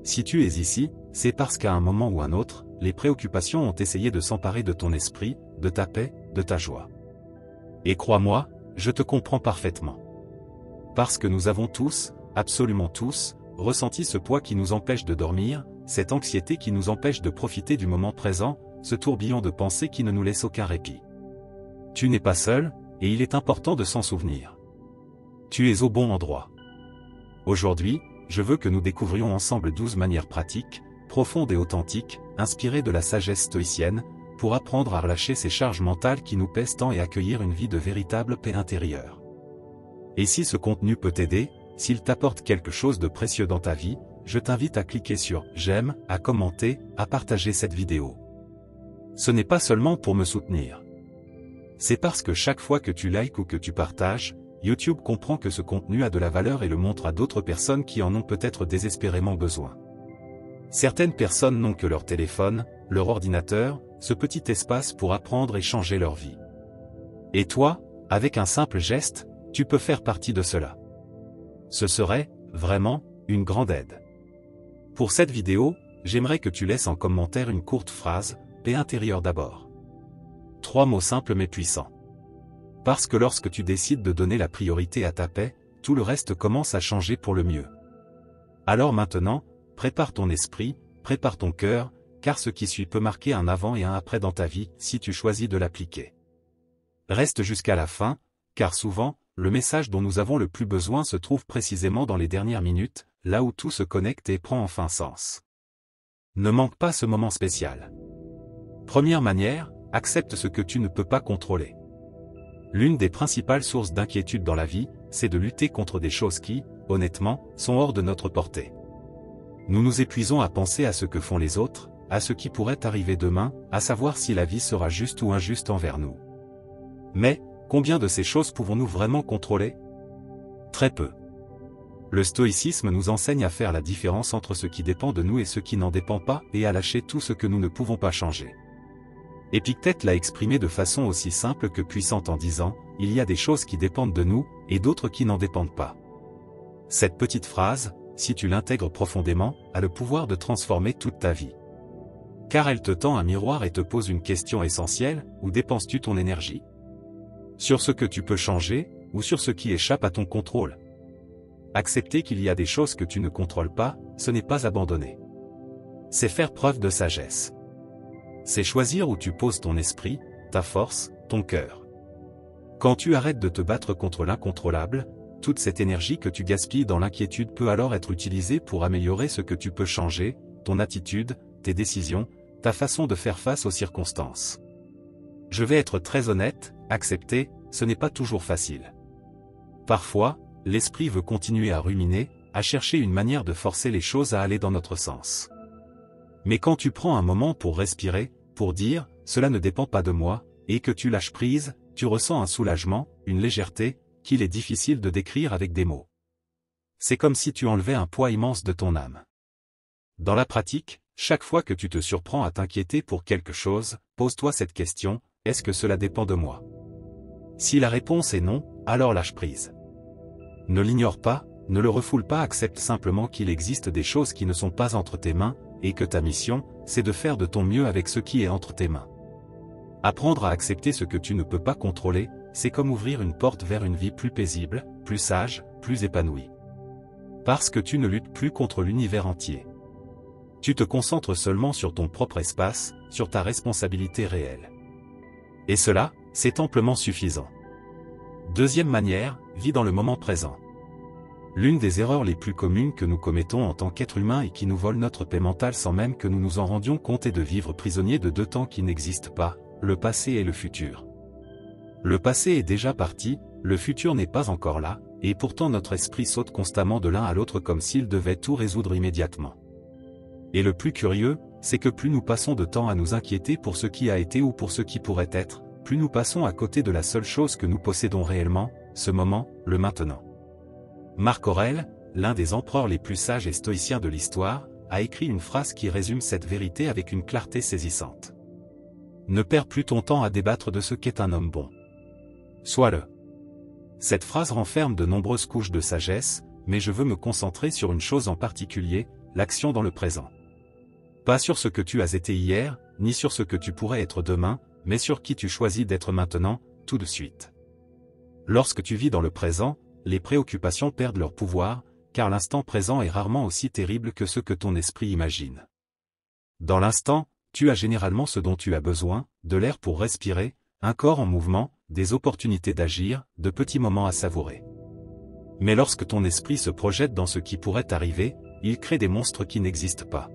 Si tu es ici, c'est parce qu'à un moment ou un autre, les préoccupations ont essayé de s'emparer de ton esprit, de ta paix, de ta joie. Et crois-moi, je te comprends parfaitement. Parce que nous avons tous, absolument tous, ressenti ce poids qui nous empêche de dormir, cette anxiété qui nous empêche de profiter du moment présent, ce tourbillon de pensées qui ne nous laisse aucun répit. Tu n'es pas seul, et il est important de s'en souvenir. Tu es au bon endroit. Aujourd'hui, je veux que nous découvrions ensemble 12 manières pratiques, profondes et authentiques, inspirées de la sagesse stoïcienne, pour apprendre à relâcher ces charges mentales qui nous pèsent tant et accueillir une vie de véritable paix intérieure. Et si ce contenu peut t'aider, s'il t'apporte quelque chose de précieux dans ta vie, je t'invite à cliquer sur « J'aime », à commenter, à partager cette vidéo. Ce n'est pas seulement pour me soutenir. C'est parce que chaque fois que tu likes ou que tu partages, YouTube comprend que ce contenu a de la valeur et le montre à d'autres personnes qui en ont peut-être désespérément besoin. Certaines personnes n'ont que leur téléphone, leur ordinateur, ce petit espace pour apprendre et changer leur vie. Et toi, avec un simple geste, tu peux faire partie de cela. Ce serait, vraiment, une grande aide. Pour cette vidéo, j'aimerais que tu laisses en commentaire une courte phrase, « paix intérieure d'abord ». 3 mots simples mais puissants. Parce que lorsque tu décides de donner la priorité à ta paix, tout le reste commence à changer pour le mieux. Alors maintenant, prépare ton esprit, prépare ton cœur, car ce qui suit peut marquer un avant et un après dans ta vie, si tu choisis de l'appliquer. Reste jusqu'à la fin, car souvent, le message dont nous avons le plus besoin se trouve précisément dans les dernières minutes, là où tout se connecte et prend enfin sens. Ne manque pas ce moment spécial. Première manière, accepte ce que tu ne peux pas contrôler. L'une des principales sources d'inquiétude dans la vie, c'est de lutter contre des choses qui, honnêtement, sont hors de notre portée. Nous nous épuisons à penser à ce que font les autres, à ce qui pourrait arriver demain, à savoir si la vie sera juste ou injuste envers nous. Mais, combien de ces choses pouvons-nous vraiment contrôler? Très peu. Le stoïcisme nous enseigne à faire la différence entre ce qui dépend de nous et ce qui n'en dépend pas, et à lâcher tout ce que nous ne pouvons pas changer. Épictète l'a exprimé de façon aussi simple que puissante en disant « Il y a des choses qui dépendent de nous, et d'autres qui n'en dépendent pas ». Cette petite phrase, si tu l'intègres profondément, a le pouvoir de transformer toute ta vie. Car elle te tend un miroir et te pose une question essentielle, où dépenses-tu ton énergie? Sur ce que tu peux changer, ou sur ce qui échappe à ton contrôle? Accepter qu'il y a des choses que tu ne contrôles pas, ce n'est pas abandonner. C'est faire preuve de sagesse. C'est choisir où tu poses ton esprit, ta force, ton cœur. Quand tu arrêtes de te battre contre l'incontrôlable, toute cette énergie que tu gaspilles dans l'inquiétude peut alors être utilisée pour améliorer ce que tu peux changer, ton attitude, tes décisions, ta façon de faire face aux circonstances. Je vais être très honnête, accepter, ce n'est pas toujours facile. Parfois, l'esprit veut continuer à ruminer, à chercher une manière de forcer les choses à aller dans notre sens. Mais quand tu prends un moment pour respirer, pour dire « cela ne dépend pas de moi », et que tu lâches prise, tu ressens un soulagement, une légèreté, qu'il est difficile de décrire avec des mots. C'est comme si tu enlevais un poids immense de ton âme. Dans la pratique, chaque fois que tu te surprends à t'inquiéter pour quelque chose, pose-toi cette question, est-ce que cela dépend de moi? Si la réponse est non, alors lâche prise. Ne l'ignore pas, ne le refoule pas, accepte simplement qu'il existe des choses qui ne sont pas entre tes mains, et que ta mission, c'est de faire de ton mieux avec ce qui est entre tes mains. Apprendre à accepter ce que tu ne peux pas contrôler, c'est comme ouvrir une porte vers une vie plus paisible, plus sage, plus épanouie. Parce que tu ne luttes plus contre l'univers entier. Tu te concentres seulement sur ton propre espace, sur ta responsabilité réelle. Et cela, c'est amplement suffisant. Deuxième manière, vis dans le moment présent. L'une des erreurs les plus communes que nous commettons en tant qu'êtres humains et qui nous vole notre paix mentale sans même que nous nous en rendions compte est de vivre prisonniers de deux temps qui n'existent pas, le passé et le futur. Le passé est déjà parti, le futur n'est pas encore là, et pourtant notre esprit saute constamment de l'un à l'autre comme s'il devait tout résoudre immédiatement. Et le plus curieux, c'est que plus nous passons de temps à nous inquiéter pour ce qui a été ou pour ce qui pourrait être, plus nous passons à côté de la seule chose que nous possédons réellement, ce moment, le maintenant. Marc Aurèle, l'un des empereurs les plus sages et stoïciens de l'histoire, a écrit une phrase qui résume cette vérité avec une clarté saisissante. Ne perds plus ton temps à débattre de ce qu'est un homme bon. Sois-le. Cette phrase renferme de nombreuses couches de sagesse, mais je veux me concentrer sur une chose en particulier, l'action dans le présent. Pas sur ce que tu as été hier, ni sur ce que tu pourrais être demain, mais sur qui tu choisis d'être maintenant, tout de suite. Lorsque tu vis dans le présent, les préoccupations perdent leur pouvoir, car l'instant présent est rarement aussi terrible que ce que ton esprit imagine. Dans l'instant, tu as généralement ce dont tu as besoin, de l'air pour respirer, un corps en mouvement, des opportunités d'agir, de petits moments à savourer. Mais lorsque ton esprit se projette dans ce qui pourrait arriver, il crée des monstres qui n'existent pas.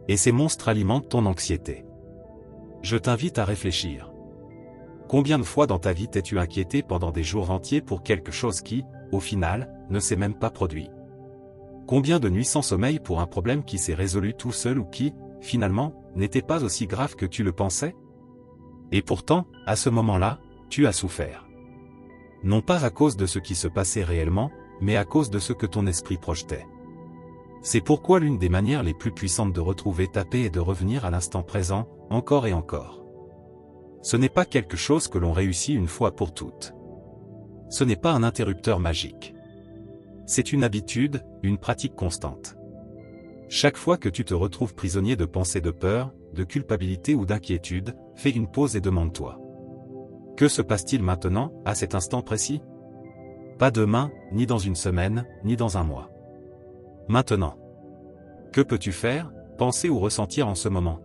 Et ces monstres alimentent ton anxiété. Je t'invite à réfléchir. Combien de fois dans ta vie t'es-tu inquiété pendant des jours entiers pour quelque chose qui, au final, ne s'est même pas produit? Combien de nuits sans sommeil pour un problème qui s'est résolu tout seul ou qui, finalement, n'était pas aussi grave que tu le pensais? Et pourtant, à ce moment-là, tu as souffert. Non pas à cause de ce qui se passait réellement, mais à cause de ce que ton esprit projetait. C'est pourquoi l'une des manières les plus puissantes de retrouver ta paix est de revenir à l'instant présent, encore et encore. Ce n'est pas quelque chose que l'on réussit une fois pour toutes. Ce n'est pas un interrupteur magique. C'est une habitude, une pratique constante. Chaque fois que tu te retrouves prisonnier de pensées de peur, de culpabilité ou d'inquiétude, fais une pause et demande-toi. Que se passe-t-il maintenant, à cet instant précis? Pas demain, ni dans une semaine, ni dans un mois. Maintenant. Que peux-tu faire, penser ou ressentir en ce moment?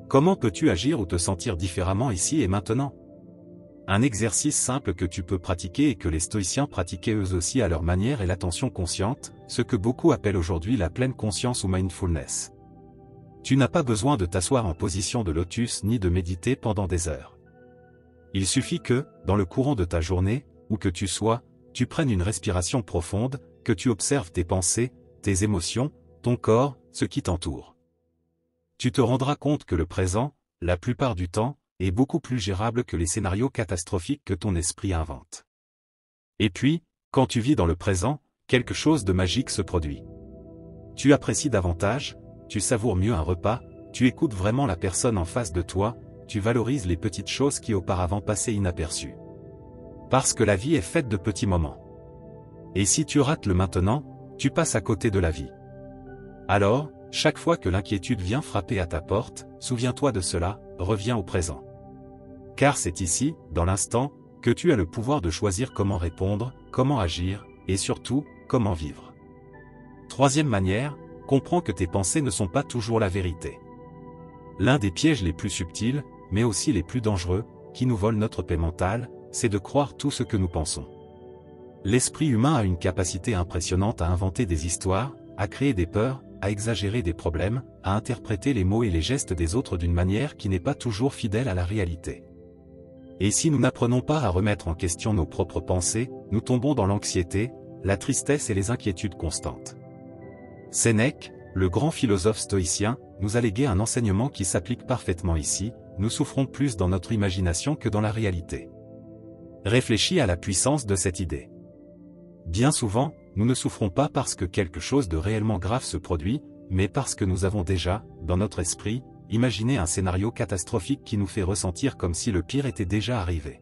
Comment peux-tu agir ou te sentir différemment ici et maintenant? Un exercice simple que tu peux pratiquer et que les stoïciens pratiquaient eux aussi à leur manière est l'attention consciente, ce que beaucoup appellent aujourd'hui la pleine conscience ou mindfulness. Tu n'as pas besoin de t'asseoir en position de lotus ni de méditer pendant des heures. Il suffit que, dans le courant de ta journée, où que tu sois, tu prennes une respiration profonde, que tu observes tes pensées, tes émotions, ton corps, ce qui t'entoure. Tu te rendras compte que le présent, la plupart du temps, est beaucoup plus gérable que les scénarios catastrophiques que ton esprit invente. Et puis, quand tu vis dans le présent, quelque chose de magique se produit. Tu apprécies davantage, tu savoures mieux un repas, tu écoutes vraiment la personne en face de toi, tu valorises les petites choses qui auparavant passaient inaperçues. Parce que la vie est faite de petits moments. Et si tu rates le maintenant, tu passes à côté de la vie. Alors, chaque fois que l'inquiétude vient frapper à ta porte, souviens-toi de cela, reviens au présent. Car c'est ici, dans l'instant, que tu as le pouvoir de choisir comment répondre, comment agir, et surtout, comment vivre. Troisième manière, comprends que tes pensées ne sont pas toujours la vérité. L'un des pièges les plus subtils, mais aussi les plus dangereux, qui nous volent notre paix mentale, c'est de croire tout ce que nous pensons. L'esprit humain a une capacité impressionnante à inventer des histoires, à créer des peurs, à exagérer des problèmes, à interpréter les mots et les gestes des autres d'une manière qui n'est pas toujours fidèle à la réalité. Et si nous n'apprenons pas à remettre en question nos propres pensées, nous tombons dans l'anxiété, la tristesse et les inquiétudes constantes. Sénèque, le grand philosophe stoïcien, nous a légué un enseignement qui s'applique parfaitement ici: nous souffrons plus dans notre imagination que dans la réalité. Réfléchis à la puissance de cette idée. Bien souvent, nous ne souffrons pas parce que quelque chose de réellement grave se produit, mais parce que nous avons déjà, dans notre esprit, imaginé un scénario catastrophique qui nous fait ressentir comme si le pire était déjà arrivé.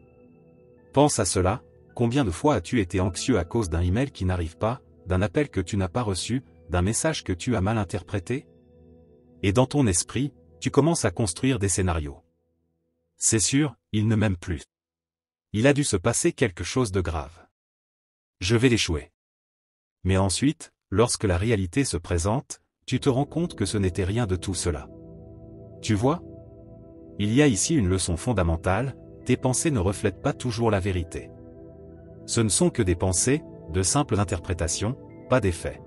Pense à cela, combien de fois as-tu été anxieux à cause d'un email qui n'arrive pas, d'un appel que tu n'as pas reçu, d'un message que tu as mal interprété? Et dans ton esprit, tu commences à construire des scénarios. C'est sûr, il ne m'aime plus. Il a dû se passer quelque chose de grave. Je vais l'échouer. Mais ensuite, lorsque la réalité se présente, tu te rends compte que ce n'était rien de tout cela. Tu vois? Il y a ici une leçon fondamentale: tes pensées ne reflètent pas toujours la vérité. Ce ne sont que des pensées, de simples interprétations, pas des faits.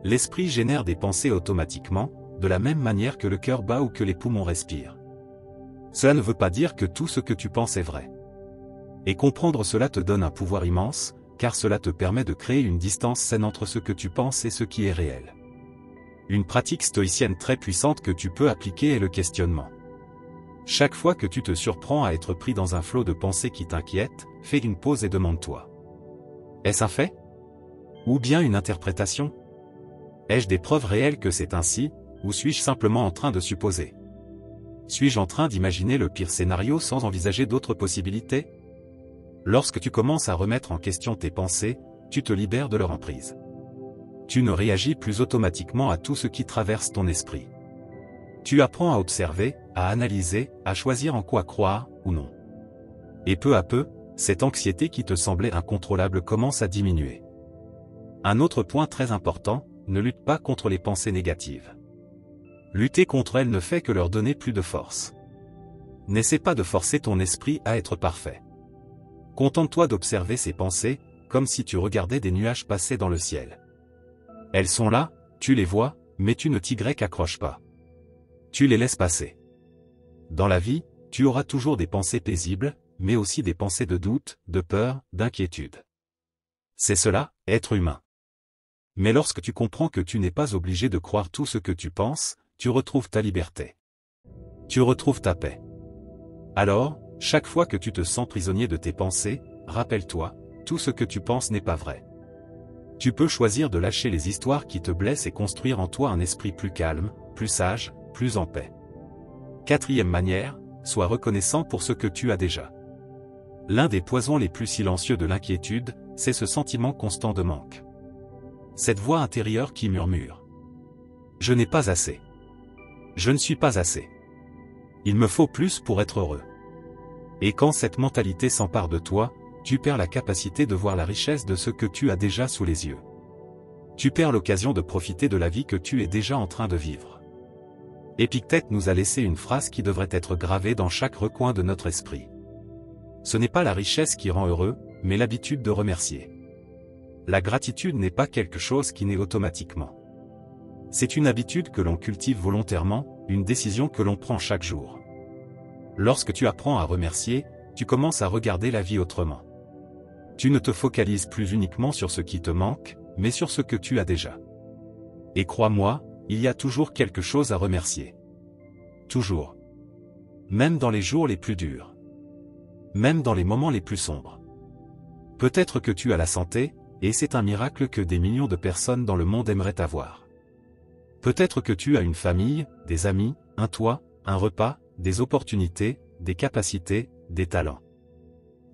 L'esprit génère des pensées automatiquement, de la même manière que le cœur bat ou que les poumons respirent. Cela ne veut pas dire que tout ce que tu penses est vrai. Et comprendre cela te donne un pouvoir immense, car cela te permet de créer une distance saine entre ce que tu penses et ce qui est réel. Une pratique stoïcienne très puissante que tu peux appliquer est le questionnement. Chaque fois que tu te surprends à être pris dans un flot de pensées qui t'inquiètent, fais une pause et demande-toi: est-ce un fait? Ou bien une interprétation? Ai-je des preuves réelles que c'est ainsi, ou suis-je simplement en train de supposer? Suis-je en train d'imaginer le pire scénario sans envisager d'autres possibilités? Lorsque tu commences à remettre en question tes pensées, tu te libères de leur emprise. tu ne réagis plus automatiquement à tout ce qui traverse ton esprit. Tu apprends à observer, à analyser, à choisir en quoi croire, ou non. Et peu à peu, cette anxiété qui te semblait incontrôlable commence à diminuer. Un autre point très important, ne lutte pas contre les pensées négatives. Lutter contre elles ne fait que leur donner plus de force. N'essaie pas de forcer ton esprit à être parfait. Contente-toi d'observer ces pensées, comme si tu regardais des nuages passer dans le ciel. Elles sont là, tu les vois, mais tu ne t'y accroches pas. Tu les laisses passer. Dans la vie, tu auras toujours des pensées paisibles, mais aussi des pensées de doute, de peur, d'inquiétude. C'est cela, être humain. Mais lorsque tu comprends que tu n'es pas obligé de croire tout ce que tu penses, tu retrouves ta liberté. Tu retrouves ta paix. Alors, chaque fois que tu te sens prisonnier de tes pensées, rappelle-toi, tout ce que tu penses n'est pas vrai. Tu peux choisir de lâcher les histoires qui te blessent et construire en toi un esprit plus calme, plus sage, plus en paix. Quatrième manière, sois reconnaissant pour ce que tu as déjà. L'un des poisons les plus silencieux de l'inquiétude, c'est ce sentiment constant de manque. Cette voix intérieure qui murmure. Je n'ai pas assez. Je ne suis pas assez. Il me faut plus pour être heureux. Et quand cette mentalité s'empare de toi, tu perds la capacité de voir la richesse de ce que tu as déjà sous les yeux. Tu perds l'occasion de profiter de la vie que tu es déjà en train de vivre. Épictète nous a laissé une phrase qui devrait être gravée dans chaque recoin de notre esprit. Ce n'est pas la richesse qui rend heureux, mais l'habitude de remercier. La gratitude n'est pas quelque chose qui naît automatiquement. C'est une habitude que l'on cultive volontairement, une décision que l'on prend chaque jour. Lorsque tu apprends à remercier, tu commences à regarder la vie autrement. Tu ne te focalises plus uniquement sur ce qui te manque, mais sur ce que tu as déjà. Et crois-moi, il y a toujours quelque chose à remercier. Toujours. Même dans les jours les plus durs. Même dans les moments les plus sombres. Peut-être que tu as la santé, et c'est un miracle que des millions de personnes dans le monde aimeraient avoir. Peut-être que tu as une famille, des amis, un toit, un repas, des opportunités, des capacités, des talents.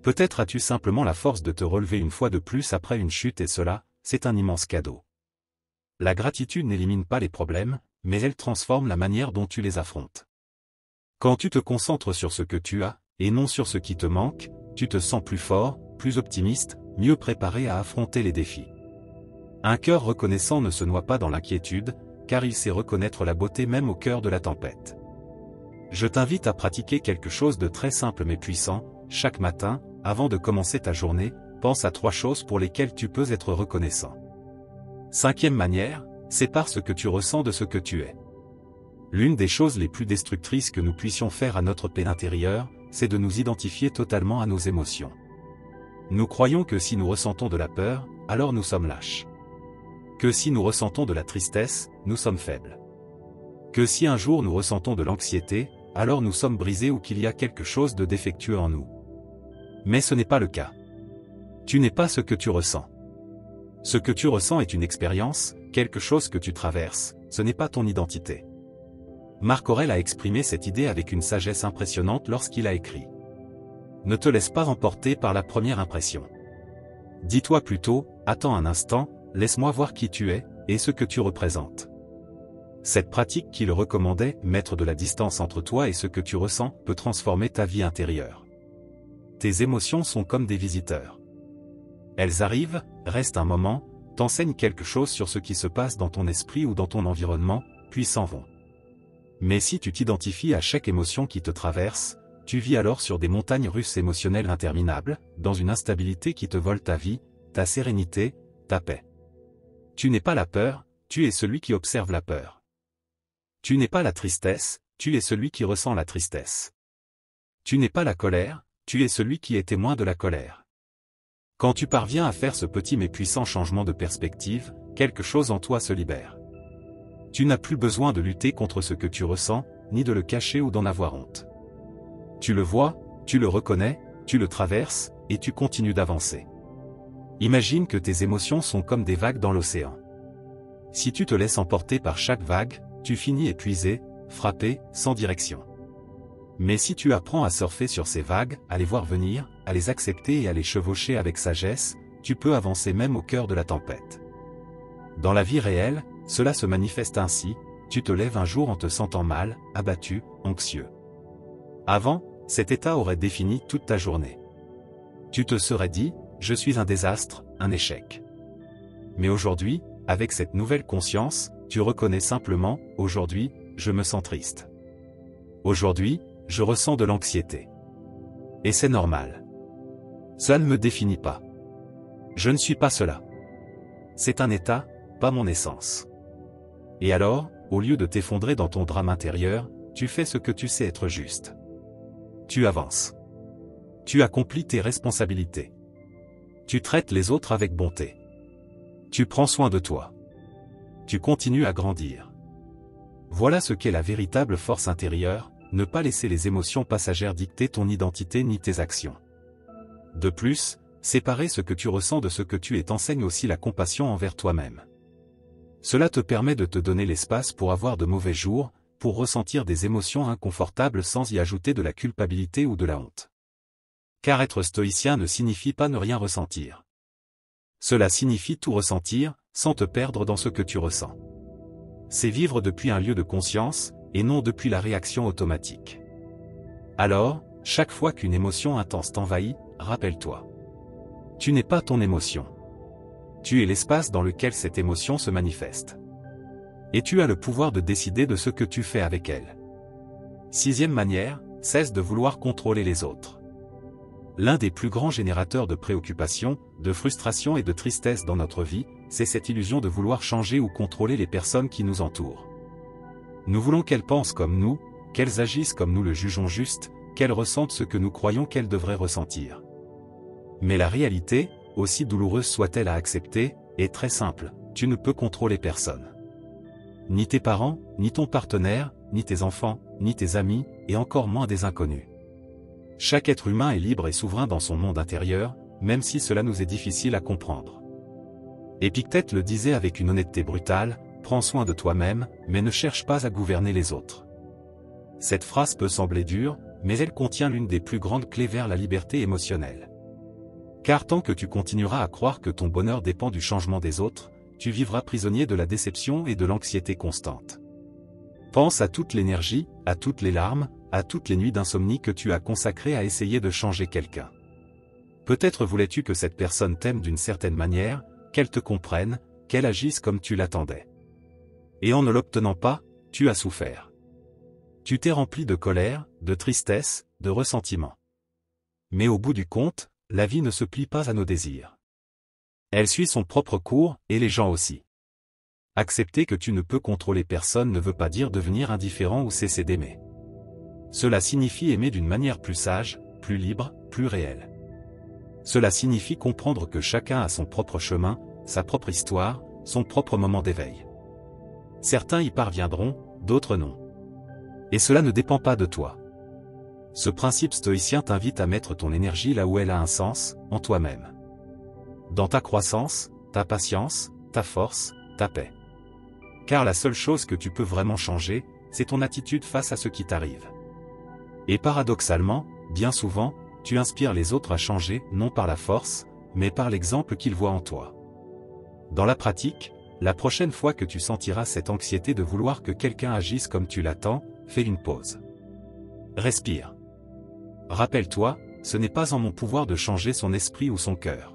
Peut-être as-tu simplement la force de te relever une fois de plus après une chute et cela, c'est un immense cadeau. La gratitude n'élimine pas les problèmes, mais elle transforme la manière dont tu les affrontes. Quand tu te concentres sur ce que tu as, et non sur ce qui te manque, tu te sens plus fort, plus optimiste, mieux préparé à affronter les défis. Un cœur reconnaissant ne se noie pas dans l'inquiétude, car il sait reconnaître la beauté même au cœur de la tempête. Je t'invite à pratiquer quelque chose de très simple mais puissant. Chaque matin, avant de commencer ta journée, pense à 3 choses pour lesquelles tu peux être reconnaissant. Cinquième manière, sépare ce que tu ressens de ce que tu es. L'une des choses les plus destructrices que nous puissions faire à notre paix intérieure, c'est de nous identifier totalement à nos émotions. Nous croyons que si nous ressentons de la peur, alors nous sommes lâches. Que si nous ressentons de la tristesse, nous sommes faibles. Que si un jour nous ressentons de l'anxiété, alors nous sommes brisés ou qu'il y a quelque chose de défectueux en nous. Mais ce n'est pas le cas. Tu n'es pas ce que tu ressens. Ce que tu ressens est une expérience, quelque chose que tu traverses, ce n'est pas ton identité. Marc Aurèle a exprimé cette idée avec une sagesse impressionnante lorsqu'il a écrit. Ne te laisse pas emporter par la première impression. Dis-toi plutôt, attends un instant, laisse-moi voir qui tu es, et ce que tu représentes. Cette pratique qu'il recommandait, mettre de la distance entre toi et ce que tu ressens, peut transformer ta vie intérieure. Tes émotions sont comme des visiteurs. Elles arrivent, restent un moment, t'enseignent quelque chose sur ce qui se passe dans ton esprit ou dans ton environnement, puis s'en vont. Mais si tu t'identifies à chaque émotion qui te traverse, tu vis alors sur des montagnes russes émotionnelles interminables, dans une instabilité qui te vole ta vie, ta sérénité, ta paix. Tu n'es pas la peur, tu es celui qui observe la peur. Tu n'es pas la tristesse, tu es celui qui ressent la tristesse. Tu n'es pas la colère, tu es celui qui est témoin de la colère. Quand tu parviens à faire ce petit mais puissant changement de perspective, quelque chose en toi se libère. Tu n'as plus besoin de lutter contre ce que tu ressens, ni de le cacher ou d'en avoir honte. Tu le vois, tu le reconnais, tu le traverses, et tu continues d'avancer. Imagine que tes émotions sont comme des vagues dans l'océan. Si tu te laisses emporter par chaque vague, tu finis épuisé, frappé, sans direction. Mais si tu apprends à surfer sur ces vagues, à les voir venir, à les accepter et à les chevaucher avec sagesse, tu peux avancer même au cœur de la tempête. Dans la vie réelle, cela se manifeste ainsi, tu te lèves un jour en te sentant mal, abattu, anxieux. Avant, cet état aurait défini toute ta journée. Tu te serais dit, je suis un désastre, un échec. Mais aujourd'hui, avec cette nouvelle conscience, tu reconnais simplement, aujourd'hui, je me sens triste. Aujourd'hui, je ressens de l'anxiété. Et c'est normal. Cela ne me définit pas. Je ne suis pas cela. C'est un état, pas mon essence. Et alors, au lieu de t'effondrer dans ton drame intérieur, tu fais ce que tu sais être juste. Tu avances. Tu accomplis tes responsabilités. Tu traites les autres avec bonté. Tu prends soin de toi. Tu continues à grandir. Voilà ce qu'est la véritable force intérieure, ne pas laisser les émotions passagères dicter ton identité ni tes actions. De plus, séparer ce que tu ressens de ce que tu es t'enseigne aussi la compassion envers toi-même. Cela te permet de te donner l'espace pour avoir de mauvais jours, pour ressentir des émotions inconfortables sans y ajouter de la culpabilité ou de la honte. Car être stoïcien ne signifie pas ne rien ressentir. Cela signifie tout ressentir, sans te perdre dans ce que tu ressens. C'est vivre depuis un lieu de conscience, et non depuis la réaction automatique. Alors, chaque fois qu'une émotion intense t'envahit, rappelle-toi. Tu n'es pas ton émotion. Tu es l'espace dans lequel cette émotion se manifeste. Et tu as le pouvoir de décider de ce que tu fais avec elle. 6e manière, cesse de vouloir contrôler les autres. L'un des plus grands générateurs de préoccupation, de frustration et de tristesse dans notre vie, c'est cette illusion de vouloir changer ou contrôler les personnes qui nous entourent. Nous voulons qu'elles pensent comme nous, qu'elles agissent comme nous le jugeons juste, qu'elles ressentent ce que nous croyons qu'elles devraient ressentir. Mais la réalité, aussi douloureuse soit-elle à accepter, est très simple, tu ne peux contrôler personne. Ni tes parents, ni ton partenaire, ni tes enfants, ni tes amis, et encore moins des inconnus. Chaque être humain est libre et souverain dans son monde intérieur, même si cela nous est difficile à comprendre. Épictète le disait avec une honnêteté brutale, prends soin de toi-même, mais ne cherche pas à gouverner les autres. Cette phrase peut sembler dure, mais elle contient l'une des plus grandes clés vers la liberté émotionnelle. Car tant que tu continueras à croire que ton bonheur dépend du changement des autres, tu vivras prisonnier de la déception et de l'anxiété constante. Pense à toute l'énergie, à toutes les larmes, à toutes les nuits d'insomnie que tu as consacrées à essayer de changer quelqu'un. Peut-être voulais-tu que cette personne t'aime d'une certaine manière, qu'elle te comprenne, qu'elle agisse comme tu l'attendais. Et en ne l'obtenant pas, tu as souffert. Tu t'es rempli de colère, de tristesse, de ressentiment. Mais au bout du compte, la vie ne se plie pas à nos désirs. Elle suit son propre cours, et les gens aussi. Accepter que tu ne peux contrôler personne ne veut pas dire devenir indifférent ou cesser d'aimer. Cela signifie aimer d'une manière plus sage, plus libre, plus réelle. Cela signifie comprendre que chacun a son propre chemin, sa propre histoire, son propre moment d'éveil. Certains y parviendront, d'autres non. Et cela ne dépend pas de toi. Ce principe stoïcien t'invite à mettre ton énergie là où elle a un sens, en toi-même. Dans ta croissance, ta patience, ta force, ta paix. Car la seule chose que tu peux vraiment changer, c'est ton attitude face à ce qui t'arrive. Et paradoxalement, bien souvent, tu inspires les autres à changer, non par la force, mais par l'exemple qu'ils voient en toi. Dans la pratique, la prochaine fois que tu sentiras cette anxiété de vouloir que quelqu'un agisse comme tu l'attends, fais une pause. Respire. Rappelle-toi, ce n'est pas en mon pouvoir de changer son esprit ou son cœur.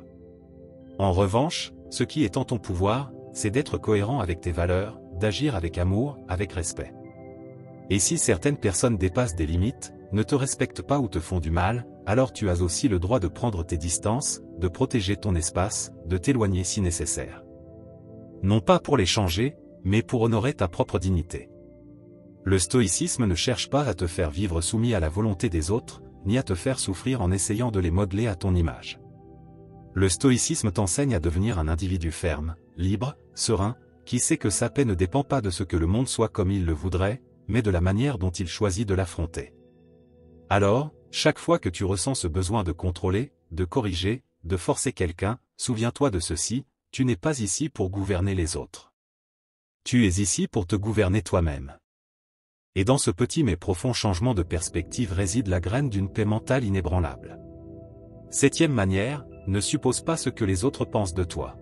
En revanche, ce qui est en ton pouvoir, c'est d'être cohérent avec tes valeurs, d'agir avec amour, avec respect. Et si certaines personnes dépassent des limites, ne te respectent pas ou te font du mal, alors tu as aussi le droit de prendre tes distances, de protéger ton espace, de t'éloigner si nécessaire. Non pas pour les changer, mais pour honorer ta propre dignité. Le stoïcisme ne cherche pas à te faire vivre soumis à la volonté des autres, ni à te faire souffrir en essayant de les modeler à ton image. Le stoïcisme t'enseigne à devenir un individu ferme, libre, serein, qui sait que sa paix ne dépend pas de ce que le monde soit comme il le voudrait, mais de la manière dont il choisit de l'affronter. Alors, chaque fois que tu ressens ce besoin de contrôler, de corriger, de forcer quelqu'un, souviens-toi de ceci, tu n'es pas ici pour gouverner les autres. Tu es ici pour te gouverner toi-même. Et dans ce petit mais profond changement de perspective réside la graine d'une paix mentale inébranlable. 7e manière, ne suppose pas ce que les autres pensent de toi.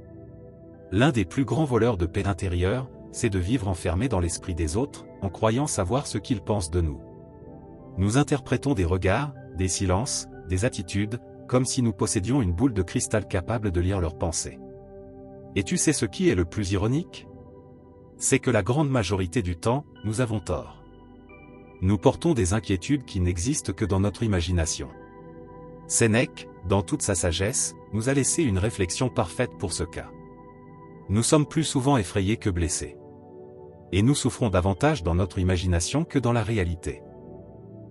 L'un des plus grands voleurs de paix intérieure, c'est de vivre enfermé dans l'esprit des autres, en croyant savoir ce qu'ils pensent de nous. Nous interprétons des regards, des silences, des attitudes, comme si nous possédions une boule de cristal capable de lire leurs pensées. Et tu sais ce qui est le plus ironique? C'est que la grande majorité du temps, nous avons tort. Nous portons des inquiétudes qui n'existent que dans notre imagination. Sénèque, dans toute sa sagesse, nous a laissé une réflexion parfaite pour ce cas. Nous sommes plus souvent effrayés que blessés. Et nous souffrons davantage dans notre imagination que dans la réalité.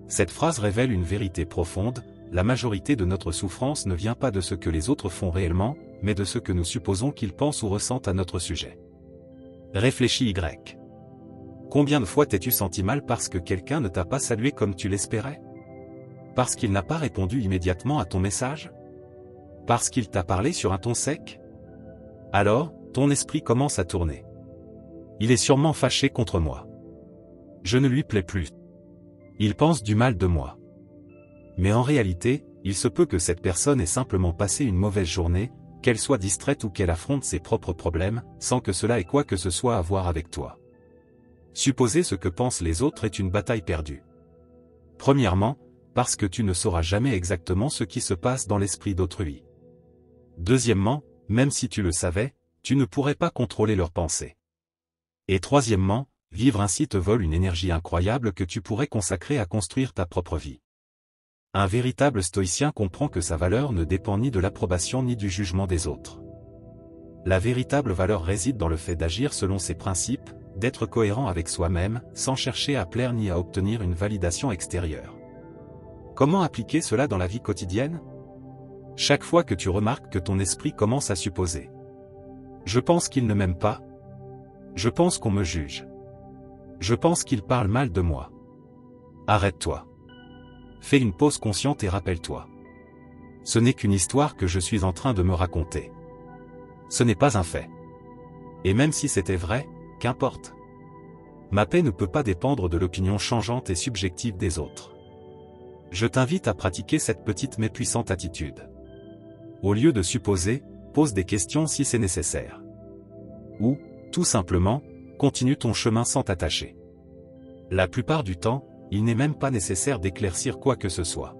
Cette phrase révèle une vérité profonde: la majorité de notre souffrance ne vient pas de ce que les autres font réellement, mais de ce que nous supposons qu'ils pensent ou ressentent à notre sujet. Réfléchis Y. Combien de fois t'es-tu senti mal parce que quelqu'un ne t'a pas salué comme tu l'espérais? Parce qu'il n'a pas répondu immédiatement à ton message? Parce qu'il t'a parlé sur un ton sec? Alors, ton esprit commence à tourner. Il est sûrement fâché contre moi. Je ne lui plais plus. Il pense du mal de moi. Mais en réalité, il se peut que cette personne ait simplement passé une mauvaise journée, qu'elle soit distraite ou qu'elle affronte ses propres problèmes, sans que cela ait quoi que ce soit à voir avec toi. Supposer ce que pensent les autres est une bataille perdue. Premièrement, parce que tu ne sauras jamais exactement ce qui se passe dans l'esprit d'autrui. Deuxièmement, même si tu le savais, tu ne pourrais pas contrôler leurs pensées. Et troisièmement, vivre ainsi te vole une énergie incroyable que tu pourrais consacrer à construire ta propre vie. Un véritable stoïcien comprend que sa valeur ne dépend ni de l'approbation ni du jugement des autres. La véritable valeur réside dans le fait d'agir selon ses principes, d'être cohérent avec soi-même, sans chercher à plaire ni à obtenir une validation extérieure. Comment appliquer cela dans la vie quotidienne? Chaque fois que tu remarques que ton esprit commence à supposer: je pense qu'il ne m'aime pas. Je pense qu'on me juge. Je pense qu'il parle mal de moi. Arrête-toi. Fais une pause consciente et rappelle-toi. Ce n'est qu'une histoire que je suis en train de me raconter. Ce n'est pas un fait. Et même si c'était vrai, qu'importe. Ma paix ne peut pas dépendre de l'opinion changeante et subjective des autres. Je t'invite à pratiquer cette petite mais puissante attitude. Au lieu de supposer, pose des questions si c'est nécessaire. Ou, tout simplement, continue ton chemin sans t'attacher. La plupart du temps, il n'est même pas nécessaire d'éclaircir quoi que ce soit.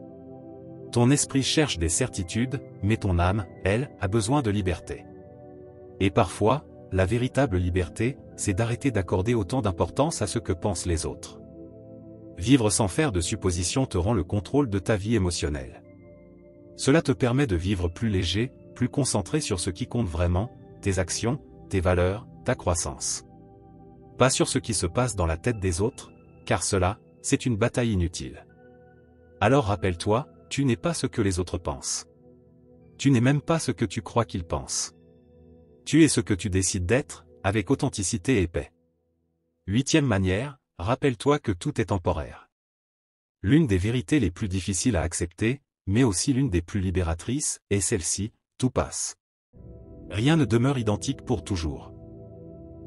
Ton esprit cherche des certitudes, mais ton âme, elle, a besoin de liberté. Et parfois, la véritable liberté, c'est d'arrêter d'accorder autant d'importance à ce que pensent les autres. Vivre sans faire de suppositions te rend le contrôle de ta vie émotionnelle. Cela te permet de vivre plus léger, plus concentré sur ce qui compte vraiment, tes actions, tes valeurs, ta croissance. Pas sur ce qui se passe dans la tête des autres, car cela, c'est une bataille inutile. Alors rappelle-toi, tu n'es pas ce que les autres pensent. Tu n'es même pas ce que tu crois qu'ils pensent. Tu es ce que tu décides d'être, avec authenticité et paix. 8e manière, rappelle-toi que tout est temporaire. L'une des vérités les plus difficiles à accepter, mais aussi l'une des plus libératrices, est celle-ci: tout passe. Rien ne demeure identique pour toujours.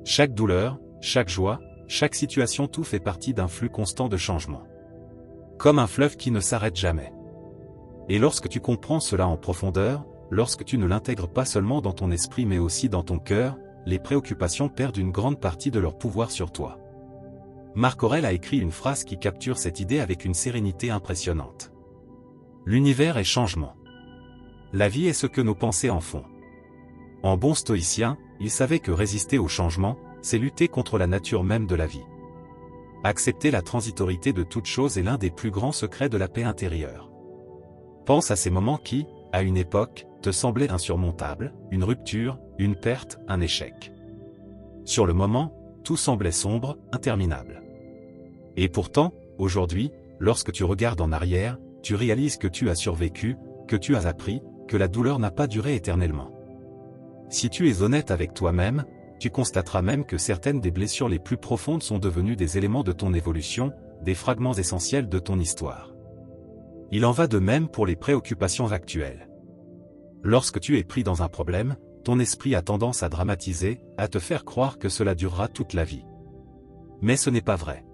Chaque douleur, chaque joie, chaque situation, tout fait partie d'un flux constant de changement. Comme un fleuve qui ne s'arrête jamais. Et lorsque tu comprends cela en profondeur, lorsque tu ne l'intègres pas seulement dans ton esprit mais aussi dans ton cœur, les préoccupations perdent une grande partie de leur pouvoir sur toi. Marc Aurèle a écrit une phrase qui capture cette idée avec une sérénité impressionnante. L'univers est changement. La vie est ce que nos pensées en font. En bon stoïcien, il savait que résister au changement, c'est lutter contre la nature même de la vie. Accepter la transitorité de toute chose est l'un des plus grands secrets de la paix intérieure. Pense à ces moments qui, à une époque, te semblaient insurmontables: une rupture, une perte, un échec. Sur le moment, tout semblait sombre, interminable. Et pourtant, aujourd'hui, lorsque tu regardes en arrière, tu réalises que tu as survécu, que tu as appris, que la douleur n'a pas duré éternellement. Si tu es honnête avec toi-même, tu constateras même que certaines des blessures les plus profondes sont devenues des éléments de ton évolution, des fragments essentiels de ton histoire. Il en va de même pour les préoccupations actuelles. Lorsque tu es pris dans un problème, ton esprit a tendance à dramatiser, à te faire croire que cela durera toute la vie. Mais ce n'est pas vrai.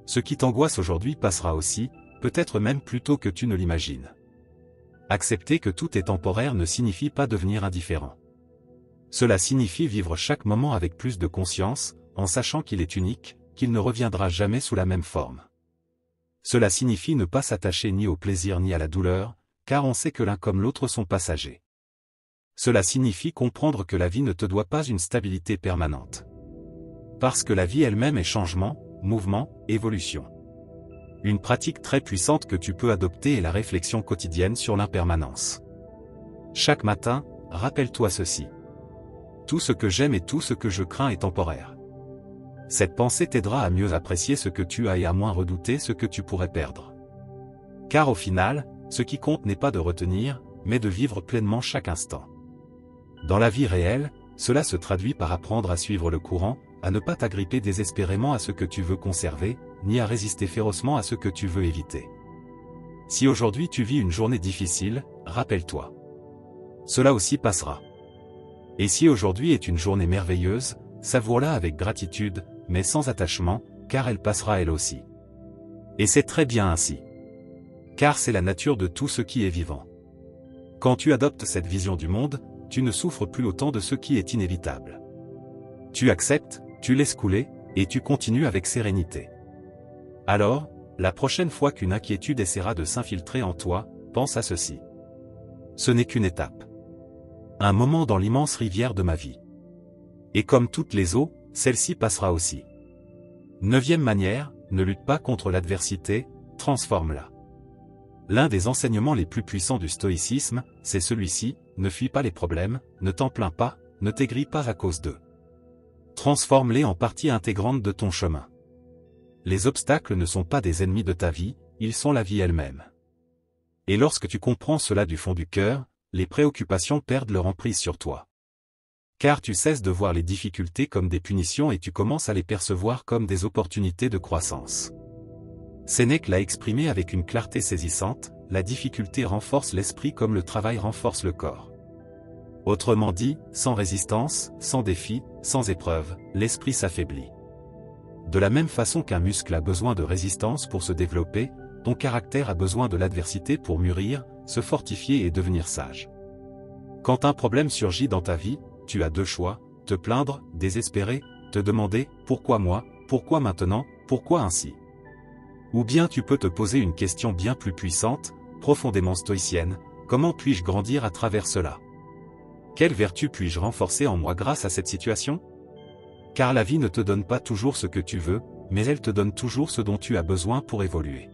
Ce qui t'angoisse aujourd'hui passera aussi, peut-être même plus tôt que tu ne l'imagines. Accepter que tout est temporaire ne signifie pas devenir indifférent. Cela signifie vivre chaque moment avec plus de conscience, en sachant qu'il est unique, qu'il ne reviendra jamais sous la même forme. Cela signifie ne pas s'attacher ni au plaisir ni à la douleur, car on sait que l'un comme l'autre sont passagers. Cela signifie comprendre que la vie ne te doit pas une stabilité permanente. Parce que la vie elle-même est changement, mouvement, évolution. Une pratique très puissante que tu peux adopter est la réflexion quotidienne sur l'impermanence. Chaque matin, rappelle-toi ceci. Tout ce que j'aime et tout ce que je crains est temporaire. Cette pensée t'aidera à mieux apprécier ce que tu as et à moins redouter ce que tu pourrais perdre. Car au final, ce qui compte n'est pas de retenir, mais de vivre pleinement chaque instant. Dans la vie réelle, cela se traduit par apprendre à suivre le courant, à ne pas t'agripper désespérément à ce que tu veux conserver, ni à résister férocement à ce que tu veux éviter. Si aujourd'hui tu vis une journée difficile, rappelle-toi. Cela aussi passera. Et si aujourd'hui est une journée merveilleuse, savoure-la avec gratitude, mais sans attachement, car elle passera elle aussi. Et c'est très bien ainsi. Car c'est la nature de tout ce qui est vivant. Quand tu adoptes cette vision du monde, tu ne souffres plus autant de ce qui est inévitable. Tu acceptes, tu laisses couler, et tu continues avec sérénité. Alors, la prochaine fois qu'une inquiétude essaiera de s'infiltrer en toi, pense à ceci. Ce n'est qu'une étape. Un moment dans l'immense rivière de ma vie. Et comme toutes les eaux, celle-ci passera aussi. 9e manière, ne lutte pas contre l'adversité, transforme-la. L'un des enseignements les plus puissants du stoïcisme, c'est celui-ci, ne fuis pas les problèmes, ne t'en plains pas, ne t'aigris pas à cause d'eux. Transforme-les en partie intégrante de ton chemin. Les obstacles ne sont pas des ennemis de ta vie, ils sont la vie elle-même. Et lorsque tu comprends cela du fond du cœur, les préoccupations perdent leur emprise sur toi. Car tu cesses de voir les difficultés comme des punitions et tu commences à les percevoir comme des opportunités de croissance. Sénèque l'a exprimé avec une clarté saisissante, la difficulté renforce l'esprit comme le travail renforce le corps. Autrement dit, sans résistance, sans défi, sans épreuve, l'esprit s'affaiblit. De la même façon qu'un muscle a besoin de résistance pour se développer, ton caractère a besoin de l'adversité pour mûrir, se fortifier et devenir sage. Quand un problème surgit dans ta vie, tu as deux choix, te plaindre, désespérer, te demander « Pourquoi moi ? Pourquoi maintenant ? Pourquoi ainsi ?» Ou bien tu peux te poser une question bien plus puissante, profondément stoïcienne, comment puis-je grandir à travers cela ? Quelle vertu puis-je renforcer en moi grâce à cette situation ? Car la vie ne te donne pas toujours ce que tu veux, mais elle te donne toujours ce dont tu as besoin pour évoluer.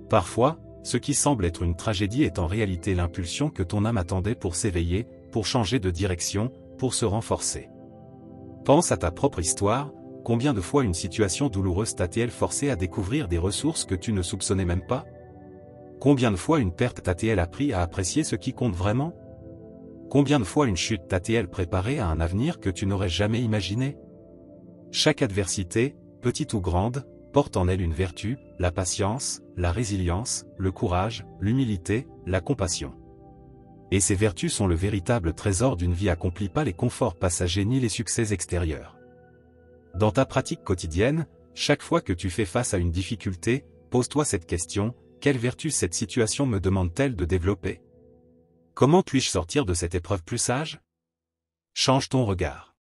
Parfois, ce qui semble être une tragédie est en réalité l'impulsion que ton âme attendait pour s'éveiller, pour changer de direction, pour se renforcer. Pense à ta propre histoire, combien de fois une situation douloureuse t'a-t-elle forcé à découvrir des ressources que tu ne soupçonnais même pas ? Combien de fois une perte t'a-t-elle appris à apprécier ce qui compte vraiment ? Combien de fois une chute t'a-t-elle préparé à un avenir que tu n'aurais jamais imaginé ? Chaque adversité, petite ou grande, porte en elle une vertu, la patience, la résilience, le courage, l'humilité, la compassion. Et ces vertus sont le véritable trésor d'une vie accomplie, pas les conforts passagers ni les succès extérieurs. Dans ta pratique quotidienne, chaque fois que tu fais face à une difficulté, pose-toi cette question, quelle vertu cette situation me demande-t-elle de développer ? Comment puis-je sortir de cette épreuve plus sage ? Change ton regard.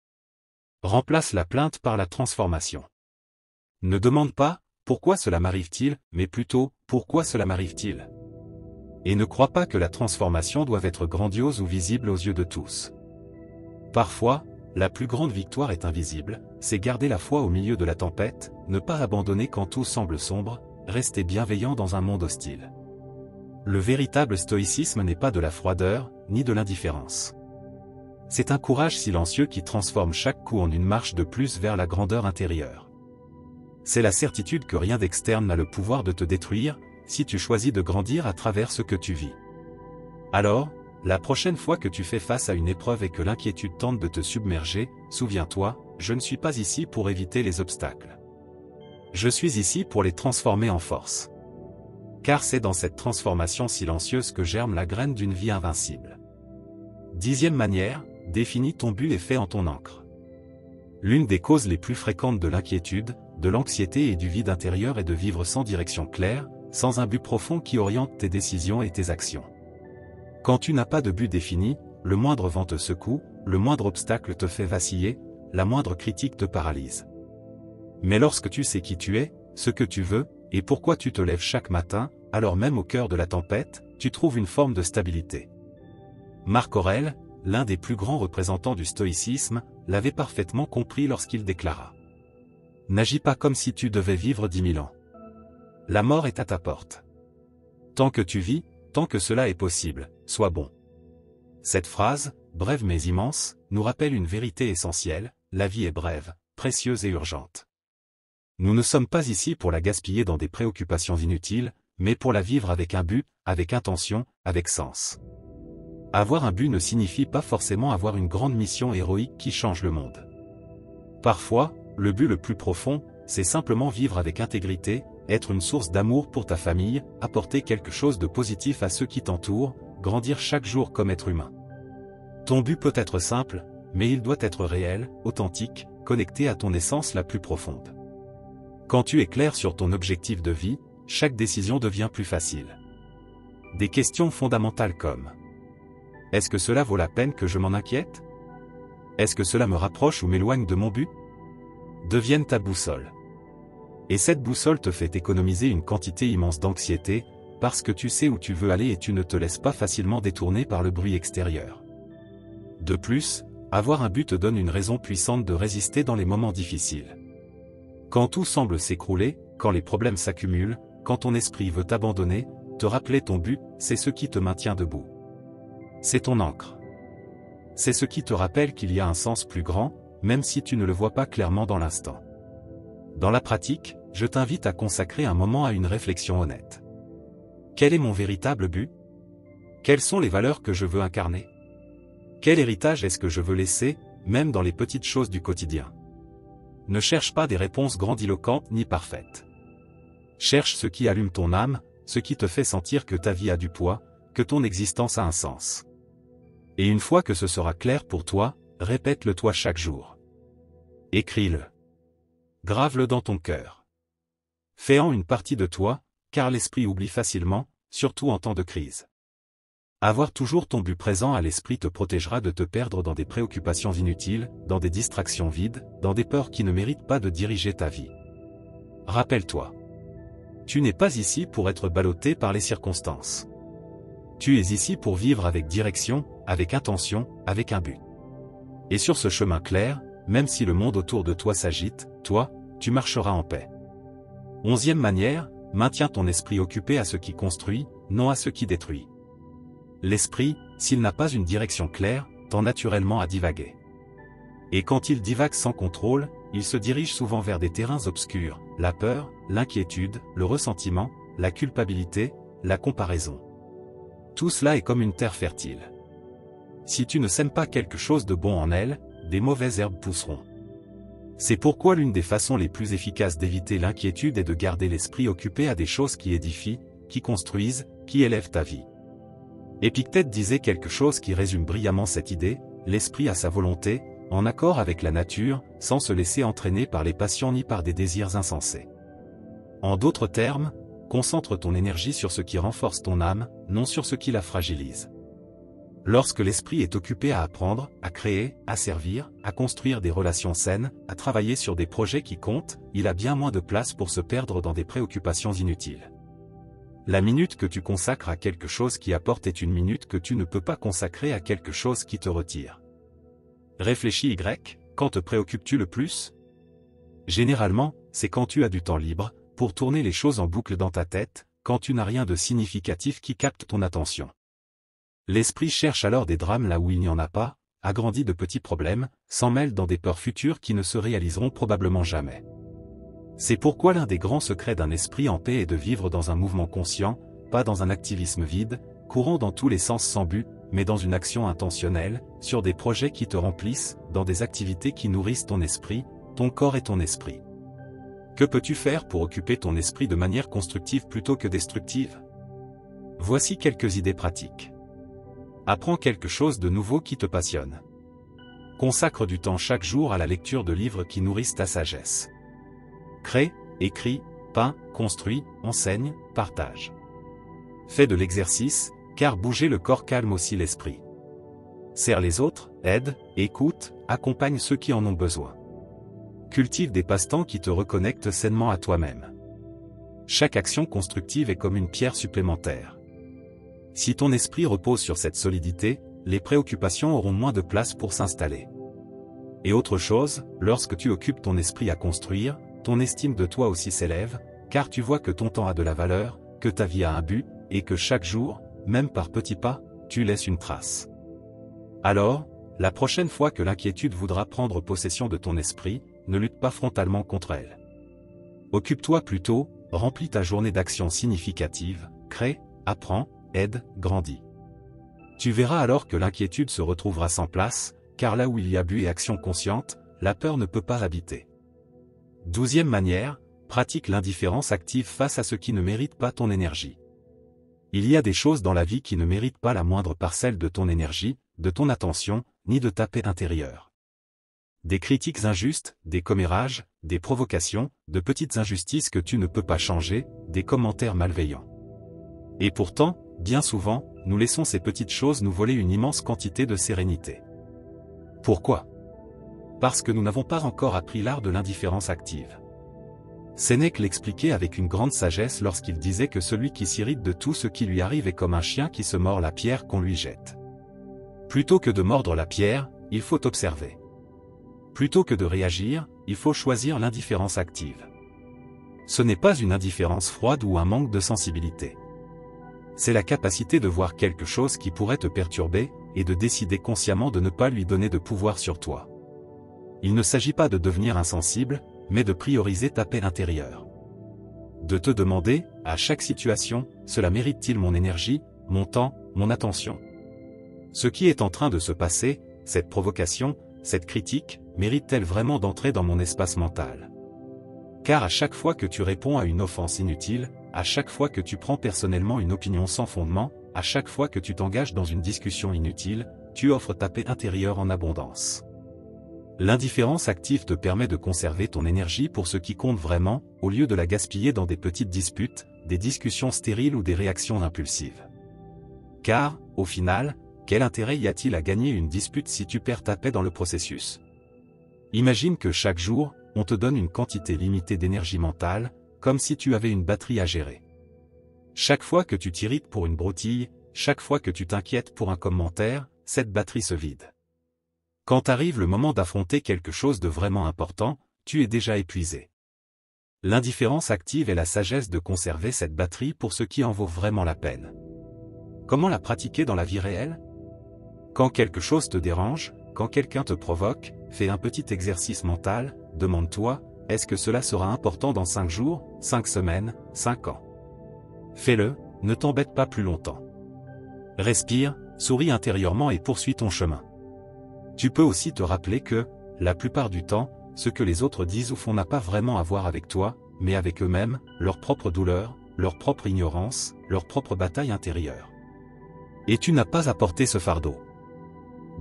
Remplace la plainte par la transformation. Ne demande pas « Pourquoi cela m'arrive-t-il ?», mais plutôt « Pourquoi cela m'arrive-t-il ?» Et ne crois pas que la transformation doive être grandiose ou visible aux yeux de tous. Parfois, la plus grande victoire est invisible, c'est garder la foi au milieu de la tempête, ne pas abandonner quand tout semble sombre, rester bienveillant dans un monde hostile. Le véritable stoïcisme n'est pas de la froideur, ni de l'indifférence. C'est un courage silencieux qui transforme chaque coup en une marche de plus vers la grandeur intérieure. C'est la certitude que rien d'externe n'a le pouvoir de te détruire, si tu choisis de grandir à travers ce que tu vis. Alors, la prochaine fois que tu fais face à une épreuve et que l'inquiétude tente de te submerger, souviens-toi, je ne suis pas ici pour éviter les obstacles. Je suis ici pour les transformer en force. Car c'est dans cette transformation silencieuse que germe la graine d'une vie invincible. 10e manière, définis ton but et fais en ton encre. L'une des causes les plus fréquentes de l'inquiétude, de l'anxiété et du vide intérieur est de vivre sans direction claire, sans un but profond qui oriente tes décisions et tes actions. Quand tu n'as pas de but défini, le moindre vent te secoue, le moindre obstacle te fait vaciller, la moindre critique te paralyse. Mais lorsque tu sais qui tu es, ce que tu veux, et pourquoi tu te lèves chaque matin, alors même au cœur de la tempête, tu trouves une forme de stabilité. Marc Aurèle, l'un des plus grands représentants du stoïcisme, l'avait parfaitement compris lorsqu'il déclara: « N'agis pas comme si tu devais vivre 10 000 ans. La mort est à ta porte. Tant que tu vis, tant que cela est possible, sois bon. » Cette phrase, brève mais immense, nous rappelle une vérité essentielle: la vie est brève, précieuse et urgente. Nous ne sommes pas ici pour la gaspiller dans des préoccupations inutiles, mais pour la vivre avec un but, avec intention, avec sens. Avoir un but ne signifie pas forcément avoir une grande mission héroïque qui change le monde. Parfois, le but le plus profond, c'est simplement vivre avec intégrité, être une source d'amour pour ta famille, apporter quelque chose de positif à ceux qui t'entourent, grandir chaque jour comme être humain. Ton but peut être simple, mais il doit être réel, authentique, connecté à ton essence la plus profonde. Quand tu es clair sur ton objectif de vie, chaque décision devient plus facile. Des questions fondamentales comme: est-ce que cela vaut la peine que je m'en inquiète? Est-ce que cela me rapproche ou m'éloigne de mon but? Deviennent ta boussole. Et cette boussole te fait économiser une quantité immense d'anxiété, parce que tu sais où tu veux aller et tu ne te laisses pas facilement détourner par le bruit extérieur. De plus, avoir un but te donne une raison puissante de résister dans les moments difficiles. Quand tout semble s'écrouler, quand les problèmes s'accumulent, quand ton esprit veut t'abandonner, te rappeler ton but, c'est ce qui te maintient debout. C'est ton ancre. C'est ce qui te rappelle qu'il y a un sens plus grand, même si tu ne le vois pas clairement dans l'instant. Dans la pratique, je t'invite à consacrer un moment à une réflexion honnête. Quel est mon véritable but? Quelles sont les valeurs que je veux incarner? Quel héritage est-ce que je veux laisser, même dans les petites choses du quotidien? Ne cherche pas des réponses grandiloquentes ni parfaites. Cherche ce qui allume ton âme, ce qui te fait sentir que ta vie a du poids, que ton existence a un sens. Et une fois que ce sera clair pour toi, répète-le toi chaque jour. Écris-le. Grave-le dans ton cœur. Fais-en une partie de toi, car l'esprit oublie facilement, surtout en temps de crise. Avoir toujours ton but présent à l'esprit te protégera de te perdre dans des préoccupations inutiles, dans des distractions vides, dans des peurs qui ne méritent pas de diriger ta vie. Rappelle-toi. Tu n'es pas ici pour être ballotté par les circonstances. Tu es ici pour vivre avec direction, avec intention, avec un but. Et sur ce chemin clair, même si le monde autour de toi s'agite, toi, tu marcheras en paix. 11e manière, maintiens ton esprit occupé à ce qui construit, non à ce qui détruit. L'esprit, s'il n'a pas une direction claire, tend naturellement à divaguer. Et quand il divague sans contrôle, il se dirige souvent vers des terrains obscurs, la peur, l'inquiétude, le ressentiment, la culpabilité, la comparaison. Tout cela est comme une terre fertile. Si tu ne sèmes pas quelque chose de bon en elle, des mauvaises herbes pousseront. C'est pourquoi l'une des façons les plus efficaces d'éviter l'inquiétude est de garder l'esprit occupé à des choses qui édifient, qui construisent, qui élèvent ta vie. Épictète disait quelque chose qui résume brillamment cette idée: l'esprit a sa volonté, en accord avec la nature, sans se laisser entraîner par les passions ni par des désirs insensés. En d'autres termes, concentre ton énergie sur ce qui renforce ton âme, non sur ce qui la fragilise. Lorsque l'esprit est occupé à apprendre, à créer, à servir, à construire des relations saines, à travailler sur des projets qui comptent, il a bien moins de place pour se perdre dans des préoccupations inutiles. La minute que tu consacres à quelque chose qui apporte est une minute que tu ne peux pas consacrer à quelque chose qui te retire. Réfléchis Y, quand te préoccupes-tu le plus? Généralement, c'est quand tu as du temps libre, pour tourner les choses en boucle dans ta tête, quand tu n'as rien de significatif qui capte ton attention. L'esprit cherche alors des drames là où il n'y en a pas, agrandit de petits problèmes, s'en mêle dans des peurs futures qui ne se réaliseront probablement jamais. C'est pourquoi l'un des grands secrets d'un esprit en paix est de vivre dans un mouvement conscient, pas dans un activisme vide, courant dans tous les sens sans but, mais dans une action intentionnelle, sur des projets qui te remplissent, dans des activités qui nourrissent ton esprit, ton corps et ton esprit. Que peux-tu faire pour occuper ton esprit de manière constructive plutôt que destructive? Voici quelques idées pratiques. Apprends quelque chose de nouveau qui te passionne. Consacre du temps chaque jour à la lecture de livres qui nourrissent ta sagesse. Crée, écris, peins, construis, enseigne, partage. Fais de l'exercice, car bouger le corps calme aussi l'esprit. Sers les autres, aide, écoute, accompagne ceux qui en ont besoin. Cultive des passe-temps qui te reconnectent sainement à toi-même. Chaque action constructive est comme une pierre supplémentaire. Si ton esprit repose sur cette solidité, les préoccupations auront moins de place pour s'installer. Et autre chose, lorsque tu occupes ton esprit à construire, ton estime de toi aussi s'élève, car tu vois que ton temps a de la valeur, que ta vie a un but, et que chaque jour, même par petits pas, tu laisses une trace. Alors, la prochaine fois que l'inquiétude voudra prendre possession de ton esprit, ne lutte pas frontalement contre elle. Occupe-toi plutôt, remplis ta journée d'actions significatives, crée, apprends, aide, grandis. Tu verras alors que l'inquiétude se retrouvera sans place, car là où il y a but et action consciente, la peur ne peut pas habiter. 12e manière, pratique l'indifférence active face à ce qui ne mérite pas ton énergie. Il y a des choses dans la vie qui ne méritent pas la moindre parcelle de ton énergie, de ton attention, ni de ta paix intérieure. Des critiques injustes, des commérages, des provocations, de petites injustices que tu ne peux pas changer, des commentaires malveillants. Et pourtant, bien souvent, nous laissons ces petites choses nous voler une immense quantité de sérénité. Pourquoi? Parce que nous n'avons pas encore appris l'art de l'indifférence active. Sénèque l'expliquait avec une grande sagesse lorsqu'il disait que celui qui s'irrite de tout ce qui lui arrive est comme un chien qui se mord la pierre qu'on lui jette. Plutôt que de mordre la pierre, il faut observer. Plutôt que de réagir, il faut choisir l'indifférence active. Ce n'est pas une indifférence froide ou un manque de sensibilité. C'est la capacité de voir quelque chose qui pourrait te perturber, et de décider consciemment de ne pas lui donner de pouvoir sur toi. Il ne s'agit pas de devenir insensible, mais de prioriser ta paix intérieure. De te demander, à chaque situation, cela mérite-t-il mon énergie, mon temps, mon attention? Ce qui est en train de se passer, cette provocation, cette critique, mérite-t-elle vraiment d'entrer dans mon espace mental? Car à chaque fois que tu réponds à une offense inutile, à chaque fois que tu prends personnellement une opinion sans fondement, à chaque fois que tu t'engages dans une discussion inutile, tu offres ta paix intérieure en abondance. L'indifférence active te permet de conserver ton énergie pour ce qui compte vraiment, au lieu de la gaspiller dans des petites disputes, des discussions stériles ou des réactions impulsives. Car, au final, quel intérêt y a-t-il à gagner une dispute si tu perds ta paix dans le processus? Imagine que chaque jour, on te donne une quantité limitée d'énergie mentale, comme si tu avais une batterie à gérer. Chaque fois que tu t'irrites pour une broutille, chaque fois que tu t'inquiètes pour un commentaire, cette batterie se vide. Quand arrive le moment d'affronter quelque chose de vraiment important, tu es déjà épuisé. L'indifférence active est la sagesse de conserver cette batterie pour ce qui en vaut vraiment la peine. Comment la pratiquer dans la vie réelle? Quand quelque chose te dérange, quand quelqu'un te provoque, fais un petit exercice mental, demande-toi, est-ce que cela sera important dans 5 jours, 5 semaines, 5 ans? Fais-le, ne t'embête pas plus longtemps. Respire, souris intérieurement et poursuis ton chemin. Tu peux aussi te rappeler que, la plupart du temps, ce que les autres disent ou font n'a pas vraiment à voir avec toi, mais avec eux-mêmes, leur propre douleur, leur propre ignorance, leur propre bataille intérieure. Et tu n'as pas à porter ce fardeau.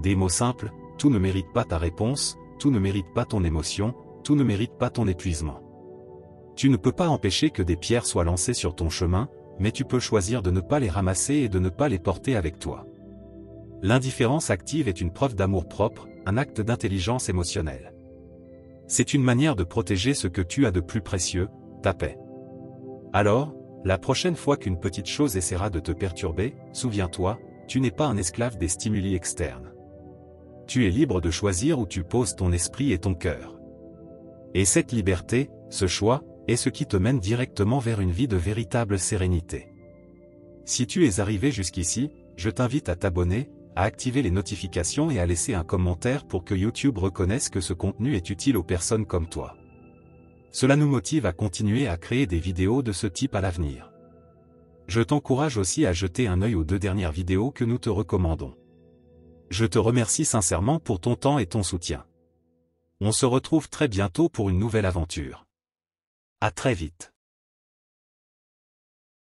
Des mots simples, tout ne mérite pas ta réponse, tout ne mérite pas ton émotion, tout ne mérite pas ton épuisement. Tu ne peux pas empêcher que des pierres soient lancées sur ton chemin, mais tu peux choisir de ne pas les ramasser et de ne pas les porter avec toi. L'indifférence active est une preuve d'amour-propre, un acte d'intelligence émotionnelle. C'est une manière de protéger ce que tu as de plus précieux, ta paix. Alors, la prochaine fois qu'une petite chose essaiera de te perturber, souviens-toi, tu n'es pas un esclave des stimuli externes. Tu es libre de choisir où tu poses ton esprit et ton cœur. Et cette liberté, ce choix, est ce qui te mène directement vers une vie de véritable sérénité. Si tu es arrivé jusqu'ici, je t'invite à t'abonner, à activer les notifications et à laisser un commentaire pour que YouTube reconnaisse que ce contenu est utile aux personnes comme toi. Cela nous motive à continuer à créer des vidéos de ce type à l'avenir. Je t'encourage aussi à jeter un œil aux 2 dernières vidéos que nous te recommandons. Je te remercie sincèrement pour ton temps et ton soutien. On se retrouve très bientôt pour une nouvelle aventure. À très vite.